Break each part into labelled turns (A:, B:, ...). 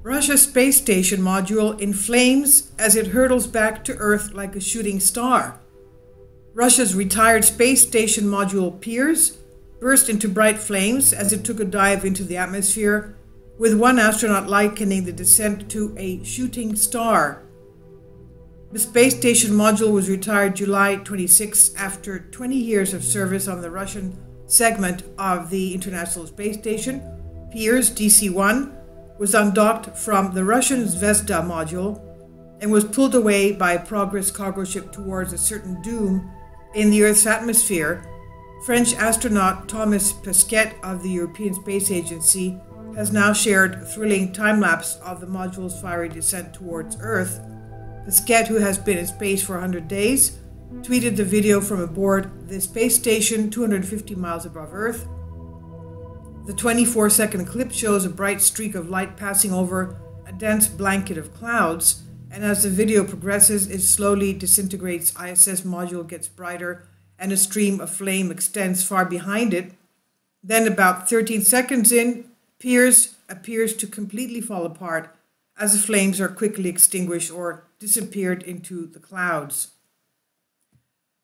A: Russia's space station module in flames as it hurtles back to Earth like a shooting star. Russia's retired space station module Pirs burst into bright flames as it took a dive into the atmosphere, with one astronaut likening the descent to a shooting star. The space station module was retired July 26 after 20 years of service on the Russian segment of the International Space Station. Pirs DC-1 was undocked from the Russian Zvezda module and was pulled away by a Progress cargo ship towards a certain doom in the Earth's atmosphere. French astronaut TOMAS PESQUET of the European Space Agency has now shared a thrilling time-lapse of the module's fiery descent towards Earth. Pesquet, who has been in space for 100 days, tweeted the video from aboard the space station 250 miles above Earth. The 24-second clip shows a bright streak of light passing over a dense blanket of clouds, and as the video progresses, it slowly disintegrates. ISS module gets brighter, and a stream of flame extends far behind it. Then, about 13 seconds in, Pirs appears to completely fall apart as the flames are quickly extinguished or disappeared into the clouds.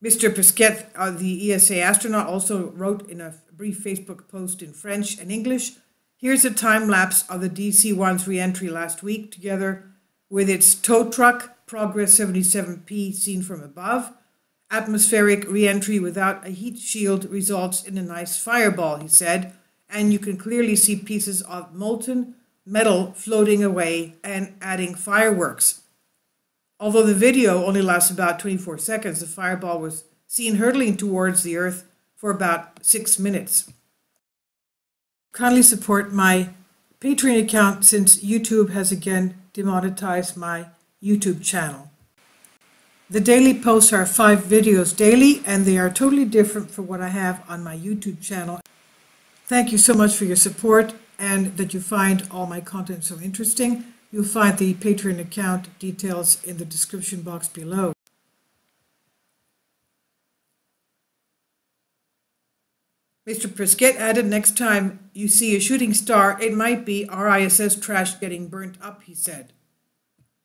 A: Mr. Pesquet, the ESA astronaut, also wrote in a brief Facebook post in French and English, "Here's a time-lapse of the DC-1's re-entry last week, together with its tow truck, Progress 77P, seen from above. Atmospheric re-entry without a heat shield results in a nice fireball," he said, "and you can clearly see pieces of molten metal floating away and adding fireworks." Although the video only lasts about 24 seconds, the fireball was seen hurtling towards the Earth for about 6 minutes. Kindly support my Patreon account since YouTube has again demonetized my YouTube channel. The daily posts are 5 videos daily, and they are totally different from what I have on my YouTube channel. Thank you so much for your support and that you find all my content so interesting. You'll find the Patreon account details in the description box below. Mr. Prescott added, "Next time you see a shooting star, it might be our ISS trash getting burnt up," he said.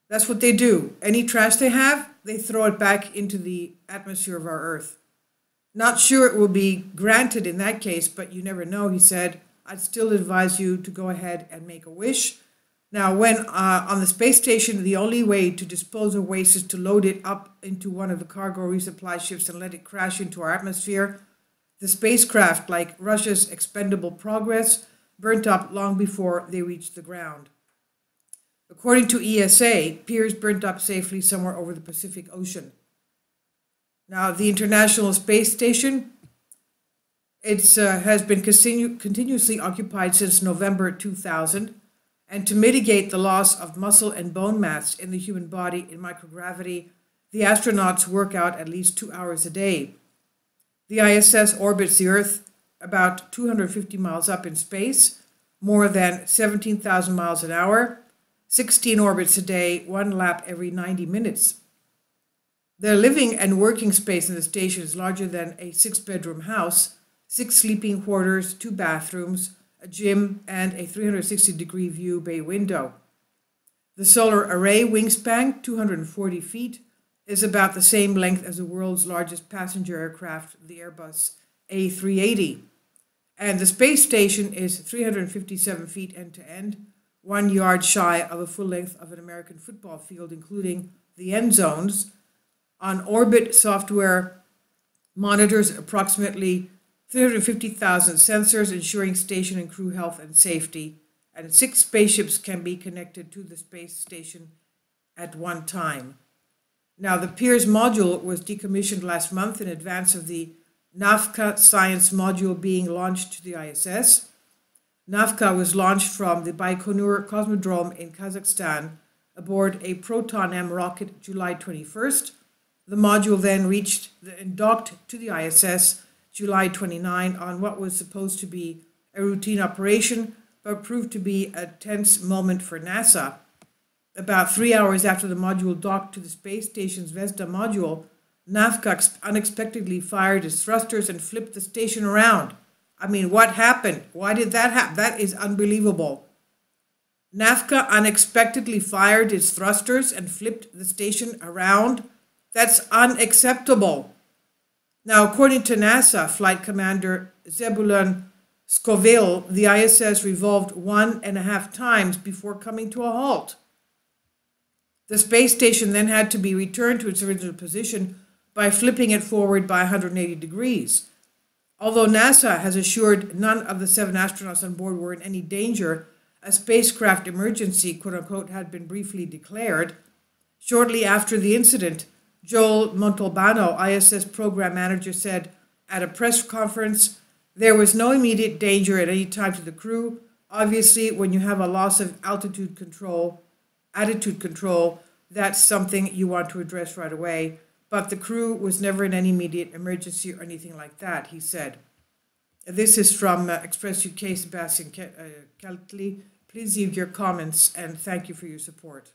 A: That's what they do. Any trash they have, they throw it back into the atmosphere of our Earth. Not sure it will be granted in that case, but you never know, he said. I'd still advise you to go ahead and make a wish. Now, when on the space station, the only way to dispose of waste is to load it up into one of the cargo resupply ships and let it crash into our atmosphere. The spacecraft, like Russia's expendable Progress, burnt up long before they reached the ground. According to ESA, Pirs burnt up safely somewhere over the Pacific Ocean. Now, the International Space Station, has been continuously occupied since November 2000, and to mitigate the loss of muscle and bone mass in the human body in microgravity, the astronauts work out at least 2 hours a day. The ISS orbits the Earth about 250 miles up in space, more than 17,000 miles an hour, 16 orbits a day, 1 lap every 90 minutes. The living and working space in the station is larger than a 6-bedroom house, 6 sleeping quarters, 2 bathrooms, a gym, and a 360-degree view bay window. The solar array wingspan, 240 feet, is about the same length as the world's largest passenger aircraft, the Airbus A380. And the space station is 357 feet end-to-end, 1 yard shy of the full length of an American football field, including the end zones. On orbit, software monitors approximately 350,000 sensors, ensuring station and crew health and safety, and 6 spaceships can be connected to the space station at one time. Now, the Pirs module was decommissioned last month in advance of the Navka science module being launched to the ISS. Navka was launched from the Baikonur Cosmodrome in Kazakhstan aboard a Proton M rocket July 21st. The module then reached and docked to the ISS July 29 on what was supposed to be a routine operation, but proved to be a tense moment for NASA. About 3 hours after the module docked to the space station's Zvezda module, Navka unexpectedly fired its thrusters and flipped the station around. I mean, what happened? Why did that happen? That is unbelievable. NAFCA unexpectedly fired its thrusters and flipped the station around. That's unacceptable. Now, according to NASA Flight Commander Zebulon Scoville, the ISS revolved 1.5 times before coming to a halt. The space station then had to be returned to its original position by flipping it forward by 180 degrees. Although NASA has assured none of the 7 astronauts on board were in any danger, a spacecraft emergency, quote-unquote, had been briefly declared. Shortly after the incident, Joel Montalbano, ISS program manager, said at a press conference, "There was no immediate danger at any time to the crew. Obviously, when you have a loss of attitude control, that's something you want to address right away. But the crew was never in any immediate emergency or anything like that," he said. This is from Express UK, Sebastian Keltley. Please leave your comments and thank you for your support.